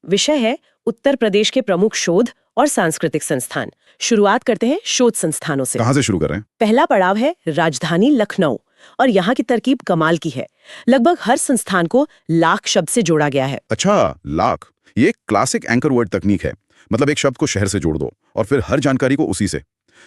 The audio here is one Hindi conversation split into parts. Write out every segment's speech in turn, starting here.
विषय है उत्तर प्रदेश के प्रमुख शोध और सांस्कृतिक संस्थान। शुरुआत करते हैं शोध संस्थानों से। कहाँ से शुरू कर रहे हैं? पहला पड़ाव है राजधानी लखनऊ, और यहाँ की तरकीब कमाल की है। लगभग हर संस्थान को लाख शब्द से जोड़ा गया है। अच्छा, लाख। ये एक क्लासिक एंकर वर्ड तकनीक है। मतलब एक शब्द को शहर से जोड़ दो और फिर हर जानकारी को उसी से।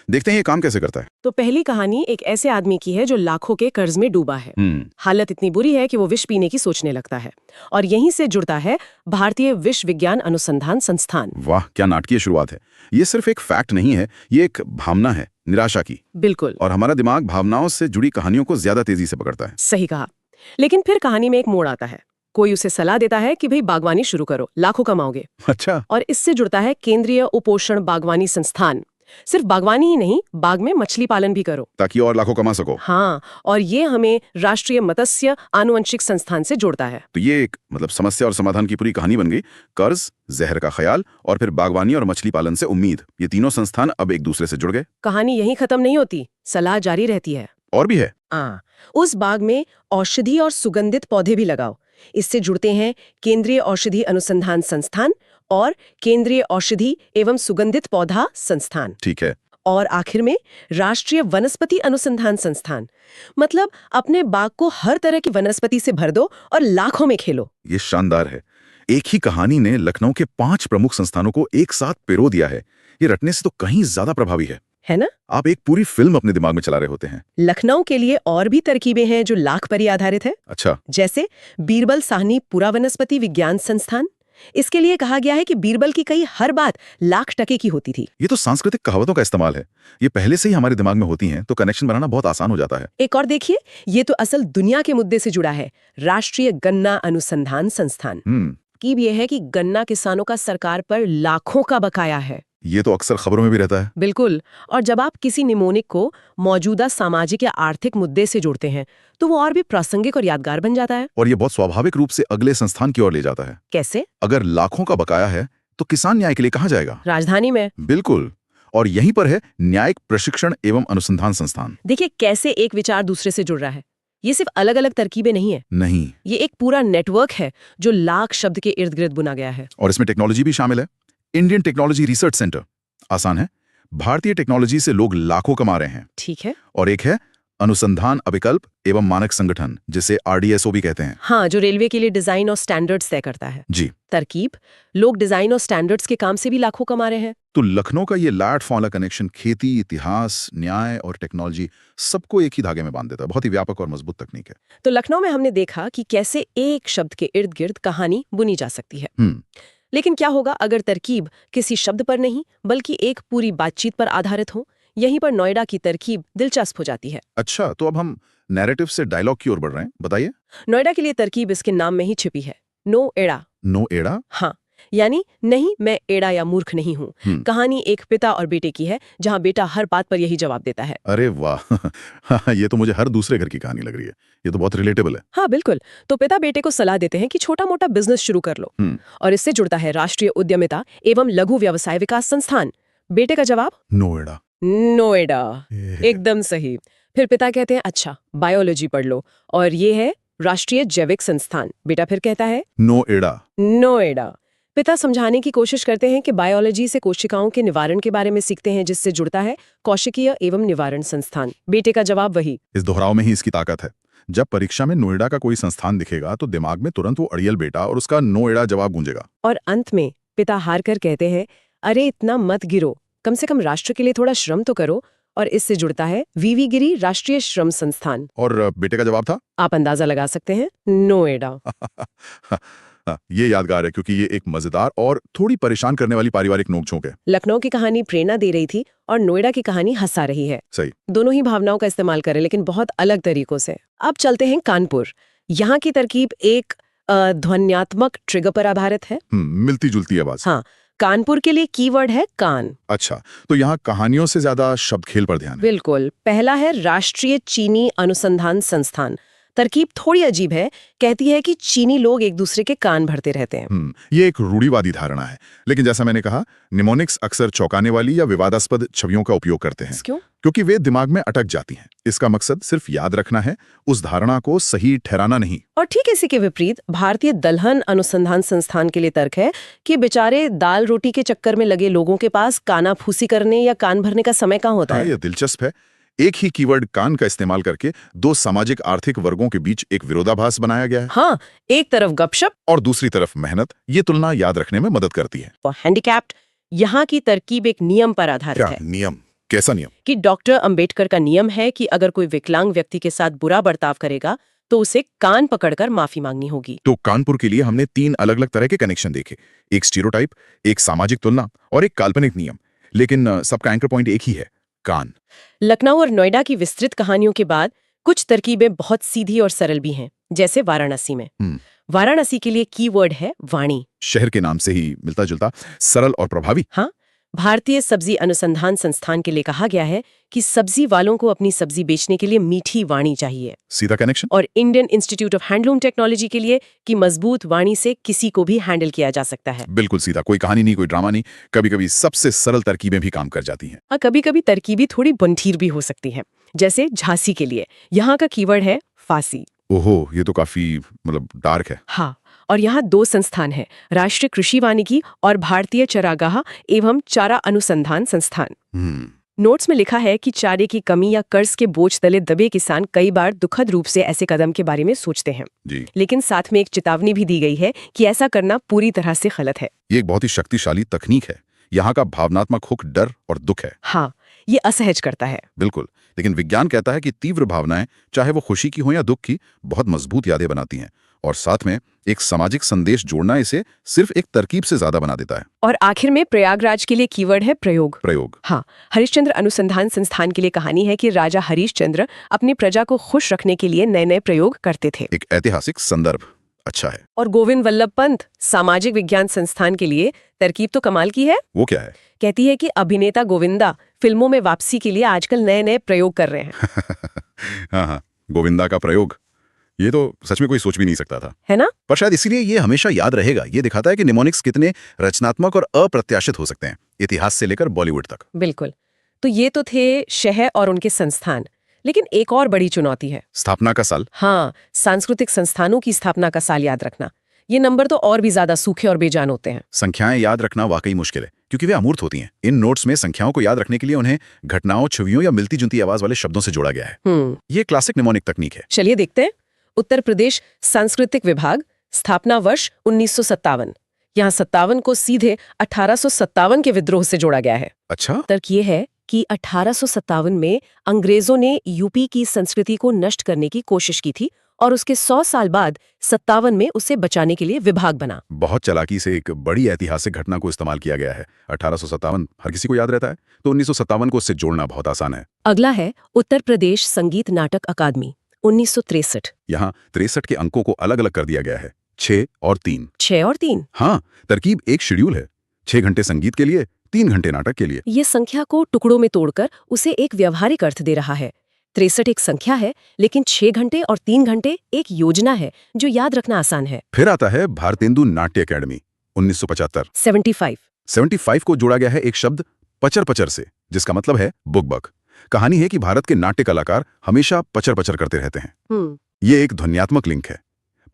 देखते हैं ये काम कैसे करता है। तो पहली कहानी एक ऐसे आदमी की है जो लाखों के कर्ज में डूबा है। हालत इतनी बुरी है कि वो विष पीने की सोचने लगता है, और यहीं से जुड़ता है भारतीय विश्व विज्ञान अनुसंधान संस्थान। वाह, क्या नाटकीय शुरुआत है। ये सिर्फ एक फैक्ट नहीं है, ये एक भावना है, निराशा की। बिल्कुल। और हमारा दिमाग भावनाओं से जुड़ी कहानियों को ज्यादा तेजी से पकड़ता है। सही कहा। लेकिन फिर कहानी में एक मोड़ आता है। कोई उसे सलाह देता है कि भाई बागवानी शुरू करो, लाखों कमाओगे। अच्छा। और इससे जुड़ता है केंद्रीय उपोषण बागवानी संस्थान। सिर्फ बागवानी ही नहीं, बाग में मछली पालन भी करो ताकि और लाखों कमा सको। हाँ, और ये हमें राष्ट्रीय मत्स्य आनुवंशिक संस्थान से जोड़ता है। तो ये एक समस्या और समाधान की पूरी कहानी बन गई। कर्ज, जहर का ख्याल और फिर बागवानी और मछली पालन से उम्मीद, ये तीनों संस्थान अब एक दूसरे से जुड़ गए। कहानी यहीं खत्म नहीं होती, सलाह जारी रहती है। और भी है। उस बाग में औषधि और सुगंधित पौधे भी लगाओ। इससे जुड़ते हैं केंद्रीय औषधि अनुसंधान संस्थान और केंद्रीय औषधि एवं सुगंधित पौधा संस्थान। ठीक है। और आखिर में राष्ट्रीय वनस्पति अनुसंधान संस्थान। मतलब अपने बाग को हर तरह की वनस्पति से भर दो और लाखों में खेलो। ये शानदार है। एक ही कहानी ने लखनऊ के 5 प्रमुख संस्थानों को एक साथ पिरो दिया है। ये रटने से तो कहीं ज्यादा प्रभावी है ना? आप एक पूरी फिल्म अपने दिमाग में चला रहे होते हैं। लखनऊ के लिए और भी तरकीबें हैं जो लाख पर ही आधारित है। अच्छा। जैसे बीरबल साहनी पुरा वनस्पति विज्ञान संस्थान। इसके लिए कहा गया है कि बीरबल की कई हर बात लाख टके की होती थी। ये तो सांस्कृतिक कहावतों का इस्तेमाल है। ये पहले से ही हमारे दिमाग में होती हैं, तो कनेक्शन बनाना बहुत आसान हो जाता है। एक और देखिए, ये तो असल दुनिया के मुद्दे से जुड़ा है। राष्ट्रीय गन्ना अनुसंधान संस्थान की भी है कि गन्ना किसानों का सरकार पर लाखों का बकाया है। ये तो अक्सर खबरों में भी रहता है। बिल्कुल। और जब आप किसी निमोनिक को मौजूदा सामाजिक या आर्थिक मुद्दे से जोड़ते हैं तो वो और भी प्रासंगिक और यादगार बन जाता है। और ये बहुत स्वाभाविक रूप से अगले संस्थान की ओर ले जाता है। कैसे? अगर लाखों का बकाया है तो किसान न्याय के लिए कहाँ जाएगा? राजधानी में। बिल्कुल। और यहीं पर है न्यायिक प्रशिक्षण एवं अनुसंधान संस्थान। देखिए कैसे एक विचार दूसरे से जुड़ रहा है। ये सिर्फ अलग अलग तरकीबें नहीं है। नहीं, ये एक पूरा नेटवर्क है जो लाख शब्द के इर्द गिर्द बुना गया है। और इसमें टेक्नोलॉजी भी शामिल है। इंडियन टेक्नोलॉजी रिसर्च सेंटर, आसान है। भारतीय टेक्नोलॉजी से लोग लाखों कमा रहे हैं। ठीक है। और एक है अनुसंधान अभिकल्प एवं मानक संगठन, जिसे RDSO भी कहते हैं। हाँ, जो रेलवे के लिए डिजाइन और स्टैंडर्ड्स तय करता है। जी। तरकीब, लोग डिजाइन और स्टैंडर्ड्स के काम से भी लाखों कमा रहे हैं। तो लखनऊ का ये लाट फॉला कनेक्शन खेती, इतिहास, न्याय और टेक्नोलॉजी सबको एक ही धागे में बांध देता है। बहुत ही व्यापक और मजबूत तकनीक है। तो लखनऊ में हमने देखा कि कैसे एक शब्द के इर्द गिर्द कहानी बुनी जा सकती है। लेकिन क्या होगा अगर तरकीब किसी शब्द पर नहीं बल्कि एक पूरी बातचीत पर आधारित हो? यहीं पर नोएडा की तरकीब दिलचस्प हो जाती है। अच्छा, तो अब हम नैरेटिव से डायलॉग की ओर बढ़ रहे हैं, बताइए। नोएडा के लिए तरकीब इसके नाम में ही छिपी है, नो एड़ा। नो एड़ा? हाँ, यानी नहीं मैं एड़ा या मूर्ख नहीं हूँ। कहानी एक पिता और बेटे की है जहाँ बेटा हर बात पर यही जवाब देता है। अरे वाह ये तो मुझे हर दूसरे घर की कहानी लग रही है। ये तो बहुत रिलेटेबल है। हाँ बिल्कुल। तो पिता बेटे को सलाह देते हैं कि छोटा मोटा बिजनेस शुरू कर लो, और इससे जुड़ता है राष्ट्रीय उद्यमिता एवं लघु व्यवसाय विकास संस्थान। बेटे का जवाब नोएडा। नोएडा, एकदम सही। फिर पिता कहते हैं अच्छा बायोलॉजी पढ़ लो, और ये है राष्ट्रीय जैविक संस्थान। बेटा फिर कहता है नोएडा। नोएडा। पिता समझाने की कोशिश करते हैं कि बायोलॉजी से कोशिकाओं के निवारण के बारे में सीखते हैं, जिससे जुड़ता है कौशिकीय एवं निवारण संस्थान। बेटे का जवाब वही। इस दोहराव में ही इसकी ताकत है। जब परीक्षा में नोएडा का कोई संस्थान दिखेगा तो दिमाग में तुरंत वो अड़ियल बेटा और उसका नोएडा जवाब गूंजेगा। और अंत में पिता हार कर कहते हैं अरे इतना मत गिरो, कम से कम राष्ट्र के लिए थोड़ा श्रम तो करो। और इससे जुड़ता है वीवी गिरी राष्ट्रीय श्रम संस्थान। और बेटे का जवाब था? आप अंदाजा लगा सकते हैं, नोएडा। ये यादगार है क्योंकि ये एक मजेदार और थोड़ी परेशान करने वाली पारिवारिक नोकझोंक है। लखनऊ की कहानी प्रेरणा दे रही थी और नोएडा की कहानी हंसा रही है। सही। दोनों ही भावनाओं का इस्तेमाल करें, लेकिन बहुत अलग तरीकों से। अब चलते हैं कानपुर। यहाँ की तरकीब एक ध्वन्यात्मक ट्रिगर पर आधारित है। मिलती जुलती आवाज। हाँ, कानपुर के लिए कीवर्ड है कान। अच्छा, तो यहाँ कहानियों से ज्यादा शब्द खेल पर ध्यान है। बिल्कुल। पहला है राष्ट्रीय चीनी अनुसंधान संस्थान, तरकीब थोड़ी अजीब है, कहती है कि चीनी लोग एक दूसरे के कान भरते रहते हैं। ये एक रूढ़िवादी धारणा है, लेकिन जैसा मैंने कहा, निमोनिक्स अक्सर चौंकाने वाली या विवादास्पद छवियों का उपयोग करते हैं। क्यों? क्योंकि वे दिमाग में अटक जाती हैं। इसका मकसद सिर्फ याद रखना है, उस धारणा को सही ठहराना नहीं। और ठीक इसी के विपरीत भारतीय दलहन अनुसंधान संस्थान के लिए तर्क है कि बेचारे दाल रोटी के चक्कर में लगे लोगों के पास कानाफूसी करने या कान भरने का समय कहाँ होता है। ये दिलचस्प है। एक ही कीवर्ड कान का इस्तेमाल करके दो सामाजिक आर्थिक वर्गों के बीच एक विरोधाभास बनाया गया है। हाँ, एक तरफ गपशप और दूसरी तरफ मेहनत। ये तुलना याद रखने में मदद करती है। और हैंडीकैप्ड, यहाँ की तरकीब एक नियम पर आधारित है। नियम? कैसा नियम? कि डॉक्टर अंबेडकर का नियम है कि अगर कोई विकलांग व्यक्ति के साथ बुरा बर्ताव करेगा तो उसे कान पकड़कर माफी मांगनी होगी। तो कानपुर के लिए हमने 3 अलग-अलग तरह के कनेक्शन देखे, एक स्टीरियोटाइप, एक सामाजिक तुलना और एक काल्पनिक नियम। लेकिन सबका एंकर पॉइंट एक ही है, कान। लखनऊ और नोएडा की विस्तृत कहानियों के बाद कुछ तरकीबें बहुत सीधी और सरल भी हैं, जैसे वाराणसी में। वाराणसी के लिए कीवर्ड है वाणी। शहर के नाम से ही मिलता जुलता, सरल और प्रभावी। हाँ, भारतीय सब्जी अनुसंधान संस्थान के लिए कहा गया है कि सब्जी वालों को अपनी सब्जी बेचने के लिए मीठी वाणी चाहिए। सीधा कनेक्शन। और Indian institute of handloom technology के लिए कि मजबूत वाणी से किसी को भी हैंडल किया जा सकता है। बिल्कुल सीधा, कोई कहानी नहीं, कोई ड्रामा नहीं। कभी-कभी सबसे सरल तरकीबें भी काम कर जाती हैं। और कभी-कभी तरकीबें थोड़ी बंठीर भी हो सकती हैं, जैसे झांसी के लिए यहाँ का कीवर्ड है फांसी। ओहो, ये तो काफी डार्क है। हाँ, और यहाँ 2 संस्थान हैं, राष्ट्रीय कृषि वानिकी और भारतीय चरागाह एवं चारा अनुसंधान संस्थान। नोट्स में लिखा है कि चारे की कमी या कर्ज के बोझ तले दबे किसान कई बार दुखद रूप से ऐसे कदम के बारे में सोचते हैं जी। लेकिन साथ में एक चेतावनी भी दी गई है कि ऐसा करना पूरी तरह से गलत है। ये एक बहुत ही शक्तिशाली तकनीक है। यहाँ का भावनात्मक हुक डर और दुख है। हाँ, ये असहज करता है। बिल्कुल, लेकिन विज्ञान कहता है कि तीव्र भावनाएं, चाहे वो खुशी की हो या दुख की, बहुत मजबूत यादें बनाती हैं। और साथ में एक सामाजिक संदेश जोड़ना इसे सिर्फ एक तरकीब से ज्यादा बना देता है। और आखिर में प्रयागराज के लिए कीवर्ड है प्रयोग। प्रयोग। हाँ, हरिश्चंद्र अनुसंधान संस्थान के लिए कहानी है कि राजा हरिश्चंद्र अपनी प्रजा को खुश रखने के लिए नए नए प्रयोग करते थे। एक ऐतिहासिक संदर्भ अच्छा है। और गोविंद वल्लभ पंत सामाजिक विज्ञान संस्थान के लिए तरकीब तो कमाल की है। वो क्या है? कहती है कि अभिनेता गोविंदा फिल्मों में वापसी के लिए आजकल नए नए प्रयोग कर रहे हैं। हाँ, गोविंदा का प्रयोग, ये तो सच में कोई सोच भी नहीं सकता था, है ना? पर शायद इसीलिए ये हमेशा याद रहेगा। ये दिखाता है कि निमोनिक्स कितने रचनात्मक और अप्रत्याशित हो सकते हैं, इतिहास से लेकर बॉलीवुड तक। बिल्कुल। तो ये तो थे शहर और उनके संस्थान, लेकिन एक और बड़ी चुनौती है स्थापना का साल। हाँ, सांस्कृतिक संस्थानों की स्थापना का साल याद रखना। ये नंबर तो और भी ज्यादा सूखे और बेजान होते हैं। संख्याएं याद रखना वाकई मुश्किल है, क्योंकि वे अमूर्त होती हैं। इन नोट्स में संख्याओं को याद रखने के लिए उन्हें घटनाओं, छवियों या मिलती जुलती आवाज वाले शब्दों से जोड़ा गया है। ये क्लासिक निमोनिक तकनीक है। चलिए देखते हैं। उत्तर प्रदेश सांस्कृतिक विभाग, स्थापना वर्ष 1957। यहाँ 57 को सीधे 1857 के विद्रोह से जोड़ा गया है। अच्छा। तर्क ये है कि 1857 में अंग्रेजों ने यूपी की संस्कृति को नष्ट करने की कोशिश की थी और उसके 100 साल बाद 57 में उसे बचाने के लिए विभाग बना। बहुत चालाकी से एक बड़ी ऐतिहासिक घटना को इस्तेमाल किया गया है। 1857 हर किसी को याद रहता है, तो 1957 को उससे जोड़ना बहुत आसान है। अगला है उत्तर प्रदेश संगीत नाटक अकादमी, 1963। यहाँ 63 के अंकों को अलग अलग कर दिया गया है, 6 और 3। 6 और 3। हाँ, तरकीब एक शेड्यूल है, 6 घंटे संगीत के लिए, 3 घंटे नाटक के लिए। ये संख्या को टुकड़ों में तोड़कर उसे एक व्यवहारिक अर्थ दे रहा है। 63 एक संख्या है, लेकिन 6 घंटे और 3 घंटे एक योजना है जो याद रखना आसान है। फिर आता है भारतेंदु नाट्य अकेडमी, 1975। 75 को जोड़ा गया है एक शब्द पचर पचर से, जिसका मतलब है बुकबक। कहानी है कि भारत के नाट्य कलाकार हमेशा पचर पचर करते रहते हैं। ये एक ध्वन्यात्मक लिंक है।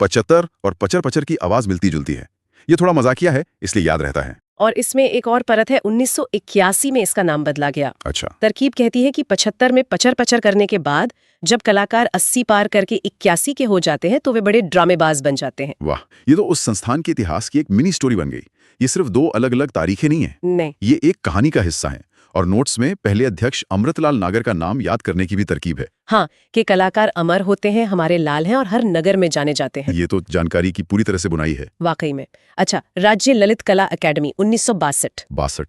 75 और पचर पचर की आवाज मिलती जुलती है। ये थोड़ा मजाकिया है, इसलिए याद रहता है। और इसमें एक और परत है, 1981 में इसका नाम बदला गया। अच्छा। तरकीब कहती है कि 75 में पचर पचर करने के बाद जब कलाकार 80 पार करके 81 के हो जाते हैं तो वे बड़े ड्रामेबाज बन जाते हैं। वाह, ये तो उस संस्थान के इतिहास की एक मिनी स्टोरी बन गई। ये सिर्फ 2 अलग अलग तारीखें नहीं है, नहीं, ये एक कहानी का हिस्सा है। और नोट्स में पहले अध्यक्ष अमृतलाल नागर का नाम याद करने की भी तरकीब है। हाँ, कि कलाकार अमर होते हैं, हमारे लाल हैं और हर नगर में जाने जाते हैं। ये तो जानकारी की पूरी तरह से बुनाई है, वाकई में। अच्छा, राज्य ललित कला अकेडमी, 1962।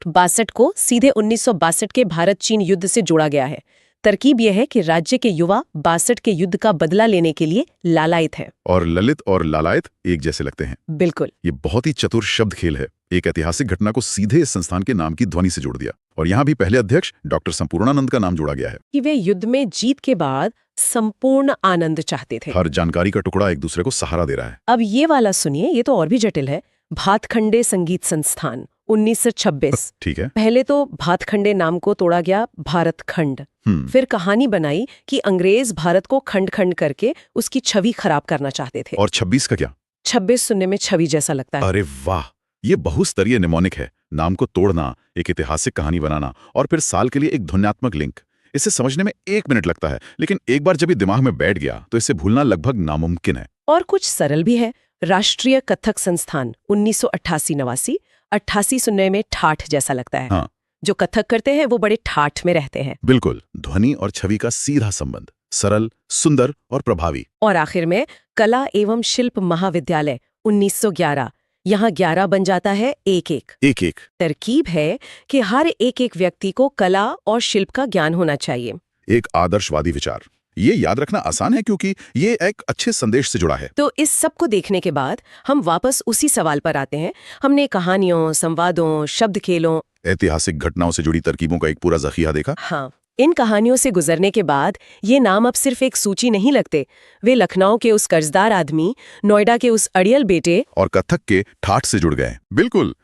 62 को सीधे 1962 के भारत चीन युद्ध से जोड़ा गया है। तरकीब यह है कि राज्य के युवा 62 के युद्ध का बदला लेने के लिए लालायित हैं। और ललित और लालायत एक जैसे लगते हैं। बिल्कुल। ये बहुत ही चतुर शब्द खेल है। एक ऐतिहासिक घटना को सीधे इस संस्थान के नाम की ध्वनि से जोड़ दिया। और यहाँ भी पहले अध्यक्ष डॉक्टर संपूर्णानंद का नाम जोड़ा गया है कि वे युद्ध में जीत के बाद संपूर्ण आनंद चाहते थे। हर जानकारी का टुकड़ा एक दूसरे को सहारा दे रहा है। अब ये वाला सुनिए, ये तो और भी जटिल है। भातखंडे संगीत संस्थान 1926। ठीक है। पहले तो भातखंडे नाम को तोड़ा गया भारत खंड। फिर कहानी बनाई कि अंग्रेज भारत को खंड खंड करके उसकी छवि खराब करना चाहते थे। और 26 का क्या? 26 सुनने में छवि जैसा लगता है। अरे वाह, ये बहुस्तरीय निमोनिक है। नाम को तोड़ना, एक ऐतिहासिक कहानी बनाना और फिर साल के लिए एक ध्वन्यात्मक लिंक। इसे समझने में 1 मिनट लगता है, लेकिन एक बार जब ये दिमाग में बैठ गया तो इसे भूलना लगभग नामुमकिन है। और कुछ सरल भी है। राष्ट्रीय कथक संस्थान 1988-89। 88 सुनने में ठाठ जैसा लगता है। हाँ। जो कथक करते हैं वो बड़े ठाठ में रहते हैं। बिल्कुल, ध्वनि और छवि का सीधा संबंध, सरल, सुंदर और प्रभावी। और आखिर में कला एवं शिल्प महाविद्यालय 1911। यहाँ 11 बन जाता है एक एक। तरकीब है कि हर एक व्यक्ति को कला और शिल्प का ज्ञान होना चाहिए। एक आदर्शवादी विचार। ये याद रखना आसान है क्योंकि ये एक अच्छे संदेश से जुड़ा है। तो इस सब को देखने के बाद हम वापस उसी सवाल पर आते हैं। हमने कहानियों, संवादों, शब्द खेलों, ऐतिहासिक घटनाओं से जुड़ी तरकीबों का एक पूरा ज़ख़ीरा देखा। हाँ, इन कहानियों से गुजरने के बाद ये नाम अब सिर्फ एक सूची नहीं लगते। वे लखनऊ के उस कर्जदार आदमी, नोएडा के उस अड़ियल बेटे और कथक के ठाठ से जुड़ गए। बिल्कुल,